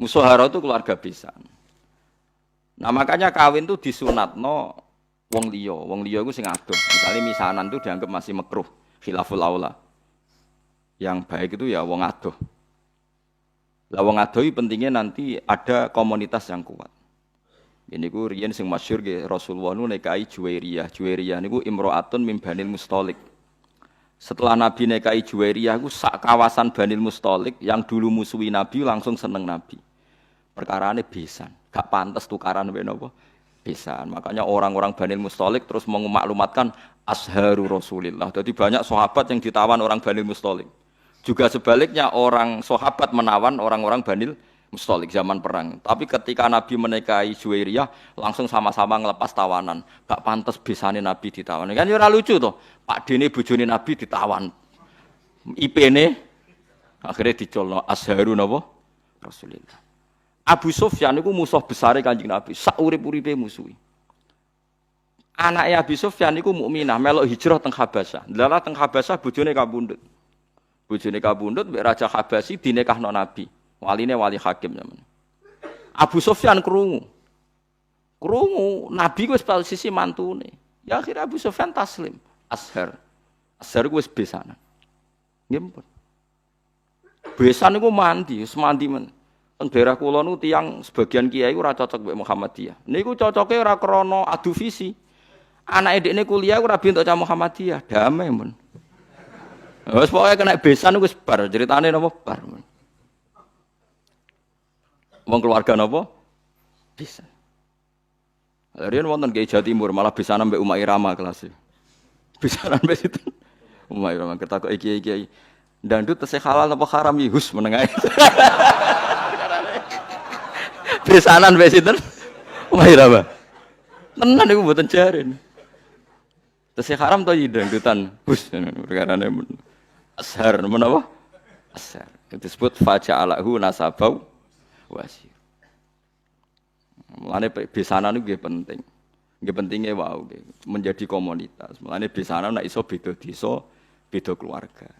Musaharah itu keluarga besan. Nah makanya kawin itu disunatno wong liya. Wong liya iku sing adoh. Misalnya misanan itu dianggap masih makruh, khilaful aula. Yang baik itu ya wong adoh. Lah wong adoh pentingnya nanti ada komunitas yang kuat. Ini ku riyen sing masyhur nggih Rasulullah nu nikahi Juwairiyah. Juwairiyah niku imro'atun min Banil Mustalik. Setelah Nabi nikahi Juwairiyah ku sak kawasan Banil Mustalik yang dulu musuhi Nabi langsung seneng Nabi. Perkarane besan. Gak pantas tukaran mbek napa? Besan. Makanya orang-orang Banil Mustalik terus memaklumatkan asharu Rasulillah. Jadi banyak sahabat yang ditawan orang Banil Mustalik. Juga sebaliknya orang sahabat menawan orang-orang Banil Mustalik zaman perang. Tapi ketika Nabi menikahi Juwairiyah langsung sama-sama ngelepas tawanan. Gak pantas besane Nabi ditawan. Kan ora lucu toh. Pak Dene bojone Nabi ditawan. IP-ne akhirnya dicolno asharu napa? Rasulillah. Abu Sufyan itu musuh besar Kanjeng Nabi, sak urip-uripe musuhi. Anake Abu Sufyan iku mukminah, melok hijrah teng Habasyah. Ndalah teng Habasyah bojone kabundut. Bojone kabundut mbek raja Habasyi dinikahno Nabi. Waline wali hakim zaman. Abu Sufyan krungu. Nabi wis posisi mantune. Ya akhirnya Abu Sufyan taslim. Ashar ku wis besanan. Nggih pun. Besan niku mandi, wis mandi men. Teng daerah kula nu tiyang sebagian kiai ora cocok mbek Muhammadiyah. Niku cocoke ora krana adu visi. Anake dekne kuliah ora bentuk cah Muhammadiyah, damai men. Wis pokoke kena besan wis bar, ceritane napa bar men. Wong keluarga napa? Besan. Riyen wonten Kiai Jawa Timur malah besanan mbek Umar Irama kelas. Besanan mbek situ. Umar Irama ketakok kiai-kiai. Dandut tesih halal apa haram ya hus menengae. Besanan mbek sinten? Umar Irama. Tenan iku mboten jaren. Tesih haram to ya dangdutan hus perkarane ashar menapa? Ashar. Itu disebut faja'alahu nasabau wasir. Mulane besanan itu penting. Nggih pentinge wau menjadi komunitas. Mulane besanan nek iso beda desa, beda keluarga.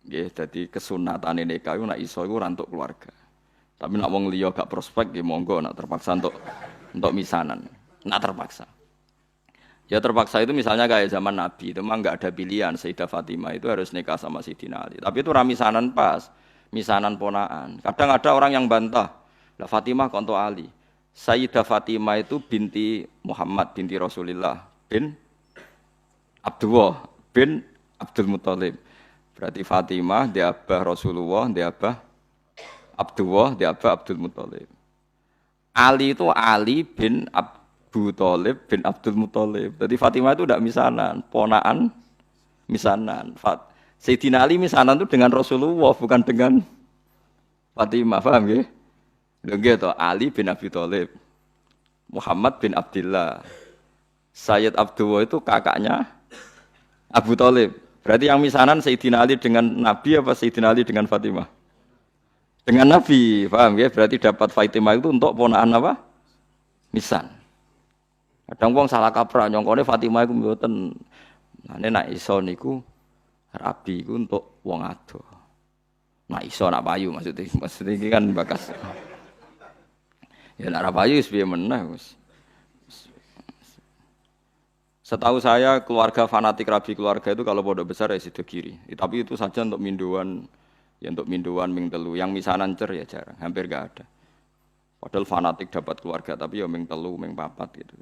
Nggih dadi kesunatane nikah iku nek iso iku ora entuk keluarga. Tapi nek wong liya gak prospek nggih monggo nek terpaksa untuk misanan. Nek terpaksa. Ya terpaksa itu misalnya kayak zaman Nabi itu mah enggak ada pilihan Sayyidah Fatimah itu harus nikah sama Sayyidina Ali. Tapi itu ra misanan pas, misanan ponaan. Kadang ada orang yang bantah, "Lah Fatimah kok entuk Ali?" Sayyidah Fatimah itu binti Muhammad binti Rasulullah bin Abdullah bin Abdul Muthalib. Berarti Fatimah dia abah Rasulullah, dia abah Abdullah, dia abah Abdul Muthalib. Ali itu Ali bin Abu Thalib bin Abdul Muthalib. Jadi Fatimah itu tidak misanan, ponaan misanan. Sayyidina Ali misanan itu dengan Rasulullah bukan dengan Fatimah, paham nggih? Lho nggih to, Ali bin Abi Thalib. Muhammad bin Abdullah. Sayyid Abdullah itu kakaknya Abu Thalib. Berarti yang misanan Sayyidina Ali dengan Nabi apa Sayyidina Ali dengan Fatimah? Dengan Nabi, paham ya? Berarti dapat Fatimah itu untuk ponaan apa? Misan. Kadang wong salah kaprah nyongkone Fatimah iku mboten. Nah nek iso niku rabi iku untuk wong ado. Nek iso nak payu maksudnya iki kan bakas. Ya nek ra payu wis piye meneh wis. Setahu saya keluarga fanatik rabi keluarga itu kalau pondok besar ya sido kiri. Tapi itu saja untuk minduan. Ya untuk minduan ming telu, yang misanan cer ya jarang, hampir gak ada. Padahal fanatik dapat keluarga, tapi ya ming telu, ming papat gitu.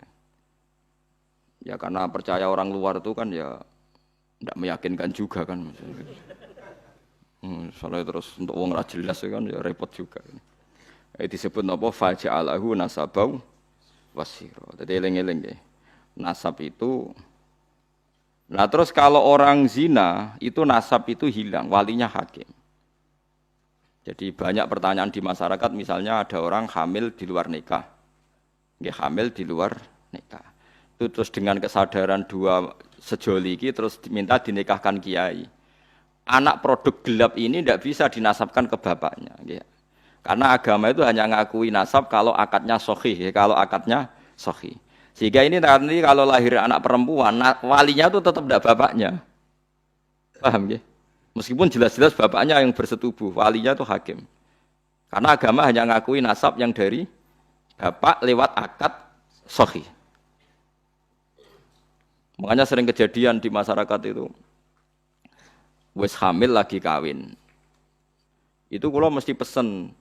Ya karena percaya orang luar itu kan ya tidak meyakinkan juga kan. Soalnya terus untuk wong ra jelas kan ya repot juga. Disebut apa faja'alahu nasabau wasira. Jadi eling-eling ya. Nasab itu. Nah terus kalau orang zina itu nasab itu hilang, walinya hakim. Jadi banyak pertanyaan di masyarakat, misalnya ada orang hamil di luar nikah. Nggih hamil di luar nikah. Itu terus dengan kesadaran dua sejoli iki terus diminta dinikahkan kiai. Anak produk gelap ini tidak bisa dinasabkan ke bapaknya. Nggih. Karena agama itu hanya ngakui nasab kalau akadnya sahih, kalau akadnya sahih. Sehingga ini nanti kalau lahir anak perempuan, walinya itu tetap tidak bapaknya. Paham nggih? Meskipun jelas-jelas bapaknya yang bersetubuh, walinya itu hakim. Karena agama hanya ngakui nasab yang dari bapak lewat akad sahih. Makanya sering kejadian di masyarakat itu, wis hamil lagi kawin. Itu kalau mesti pesen,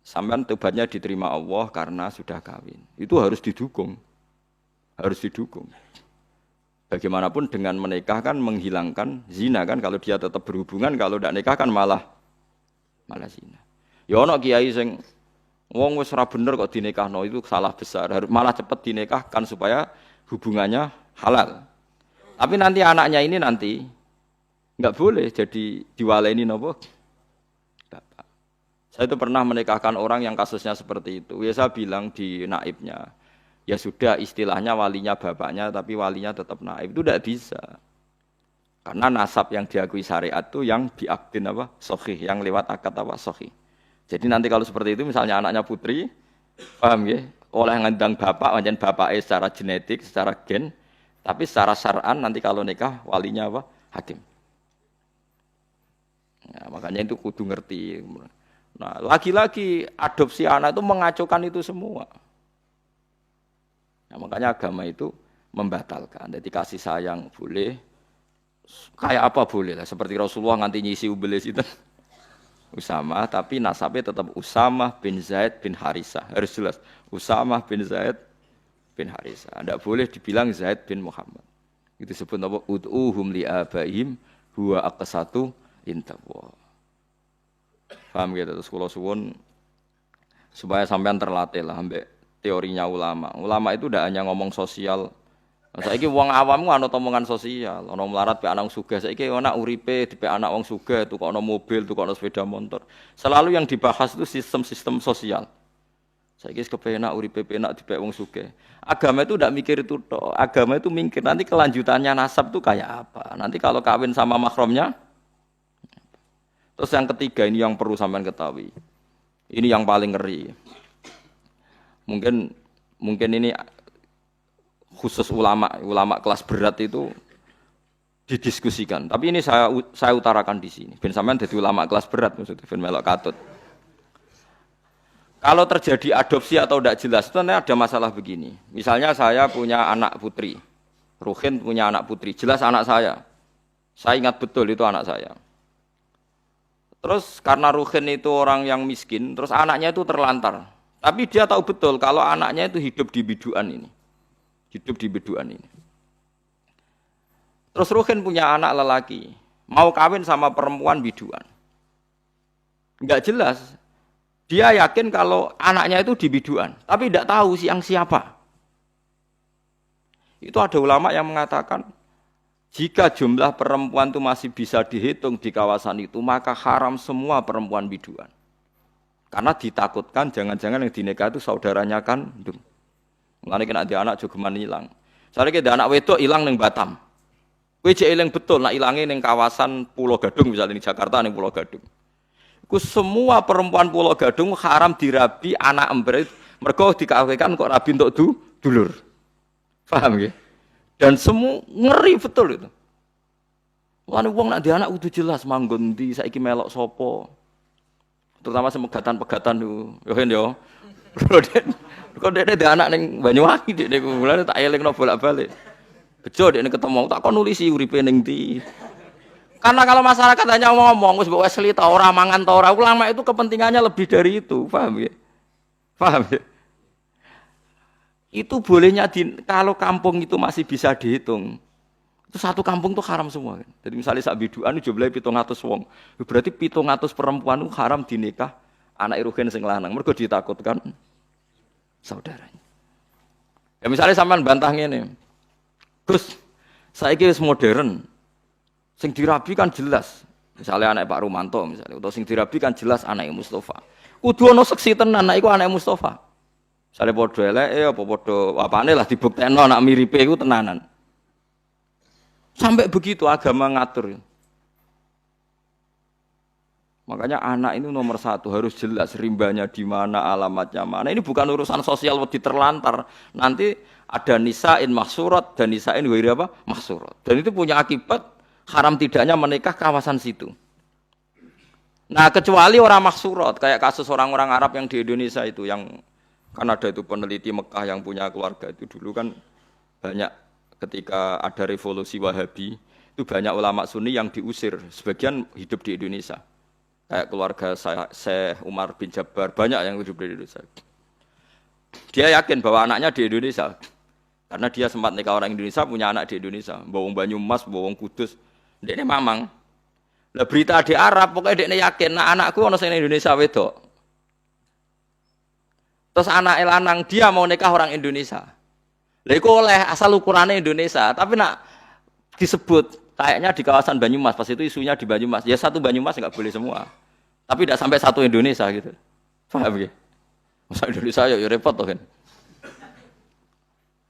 sampean tobatnya diterima Allah karena sudah kawin. Itu harus didukung. Harus didukung. Bagaimanapun dengan menikah kan menghilangkan zina kan, kalau dia tetap berhubungan, kalau tidak nikah kan malah zina. Ya ono kiai sing wong wis ora bener kok dinikahno, itu salah besar. Harus malah cepat dinikahkan supaya hubungannya halal. Tapi nanti anaknya ini nanti enggak boleh jadi diwaleni napa? Bapak. Saya itu pernah menikahkan orang yang kasusnya seperti itu. Ya saya bilang di naibnya, ya sudah istilahnya walinya bapaknya tapi walinya tetap naib. Itu tidak bisa. Karena nasab yang diakui syariat itu yang diakdin apa? Sahih, yang lewat akad apa? Sahih. Jadi nanti kalau seperti itu misalnya anaknya putri, paham ya? Oleh ngandang bapak, macam bapaknya secara genetik, secara gen, tapi secara syar'an nanti kalau nikah walinya apa? Hakim. Nah, makanya itu kudu ngerti. Nah, lagi-lagi adopsi anak itu mengacaukan itu semua. Nah, makanya agama itu membatalkan. Jadi kasih sayang boleh, kayak apa boleh lah. Seperti Rasulullah nganti nyisi ubelis itu Usamah, tapi nasabnya tetap Usamah bin Zaid bin Harisah. Harus jelas, Usamah bin Zaid bin Harisah. Tidak boleh dibilang Zaid bin Muhammad. Itu disebut apa? Ud'uhum li'abaihim huwa aqsatu intaqwa. Paham gitu? Terus kalau suwun supaya sampean terlatih lah ambek teorinya ulama. Ulama itu tidak hanya ngomong sosial. Saiki wong awam ana omongan sosial, ana melarat pe anak sugih. Saiki ana uripe dipe anak wong sugih, tukokno mobil, tukokno sepeda motor. Selalu yang dibahas itu sistem-sistem sosial. Saiki kepenak uripe penak dipe wong sugih. Agama itu tidak mikir itu tok. Agama itu mikir nanti kelanjutannya nasab itu kayak apa. Nanti kalau kawin sama mahramnya. Terus yang ketiga ini yang perlu sampean ketahui. Ini yang paling ngeri. Mungkin ini khusus ulama kelas berat itu didiskusikan. Tapi ini saya utarakan di sini. Ben sampean dadi ulama kelas berat maksudnya ben melok katut. Kalau terjadi adopsi atau tidak jelas itu ada masalah begini. Misalnya saya punya anak putri. Ruhin punya anak putri, jelas anak saya. Saya ingat betul itu anak saya. Terus karena Ruhin itu orang yang miskin, terus anaknya itu terlantar. Tapi dia tahu betul kalau anaknya itu hidup di biduan ini. Hidup di biduan ini. Terus Ruhin punya anak lelaki, mau kawin sama perempuan biduan. Enggak jelas. Dia yakin kalau anaknya itu di biduan, tapi tidak tahu siapa. Itu ada ulama yang mengatakan, jika jumlah perempuan itu masih bisa dihitung di kawasan itu, maka haram semua perempuan biduan. Karena ditakutkan jangan-jangan yang dinikah itu saudaranya kandung. Mulane kena ada anak jogeman hilang. Soalnya ada anak wedok hilang ning Batam. Kowe jek eling betul nak ilange ning kawasan Pulau Gadung misalnya di Jakarta ning Pulau Gadung. Iku semua perempuan Pulau Gadung haram dirabi anak embret mergo dikawinkan kok rabi untuk dulur. Paham nggih? Dan semua ngeri betul itu. Mulane wong nak dia anak kudu jelas manggon ndi saiki melok sapa. Terutama semegatan-pegatan itu. Yo kan yo. Kok dekne ada anak ning Banyuwangi dekne mulane tak elingno bolak-balik. Bejo dekne ketemu tak kon nulisi uripe ning ndi. Karena kalau masyarakat hanya ngomong wis mbok wesli ta ora mangan ta ora, ulama itu kepentingannya lebih dari itu, paham ya? Paham ya? Itu bolehnya kalau kampung itu masih bisa dihitung. Itu satu kampung tuh haram semua kan. Jadi misalnya sak biduan jumlahe 700 wong. Berarti 700 perempuan itu haram dinikah anak Ruhin sing lanang. Mergo ditakutkan saudaranya. Ya misalnya sampean bantah ngene. Gus, saiki wis modern. Sing dirabi kan jelas. Misalnya anak Pak Rumanto misalnya, atau sing dirabi kan jelas anake Mustafa. Kudu ana seksi tenan anak iku anake Mustafa. Misale padha eleke apa padha apane lah dibuktekno anak miripe iku tenanan. Sampai begitu agama ngatur. Makanya anak ini nomor satu harus jelas rimbanya di mana, alamatnya mana. Ini bukan urusan sosial wedi terlantar. Nanti ada nisa'in mahsurat dan nisa'in ghairi apa? Mahsurat. Dan itu punya akibat haram tidaknya menikah kawasan situ. Nah, kecuali orang maksurat kayak kasus orang-orang Arab yang di Indonesia itu yang kan ada itu peneliti Mekah yang punya keluarga itu dulu kan banyak ketika ada revolusi Wahabi itu banyak ulama Sunni yang diusir, sebagian hidup di Indonesia. Kayak keluarga Syekh Umar bin Jabbar banyak yang hidup di Indonesia. Dia yakin bahwa anaknya di Indonesia. Karena dia sempat nikah orang Indonesia, punya anak di Indonesia, bawang Banyumas, bawang Kudus. Dia ini mamang. Lah berita di Arab, pokoknya dia yakin, nah anakku ono sing Indonesia wedok. Terus anak lanang dia mau nikah orang Indonesia. Lah iku oleh asal ukurannya Indonesia, tapi nak disebut kayaknya di kawasan Banyumas, pas itu isunya di Banyumas. Ya satu Banyumas enggak boleh semua. Tapi tidak sampai satu Indonesia gitu. Paham ya? Masa Indonesia ya repot toh kan.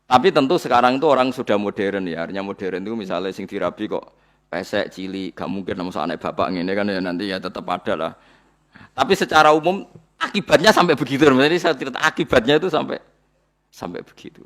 Tapi tentu sekarang itu orang sudah modern ya. Artinya modern itu misalnya sing dirabi kok pesek, cilik, gak mungkin nama anak bapak ini kan ya nanti ya tetap ada lah. Tapi secara umum akibatnya sampai begitu. Jadi saya cerita akibatnya itu sampai begitu.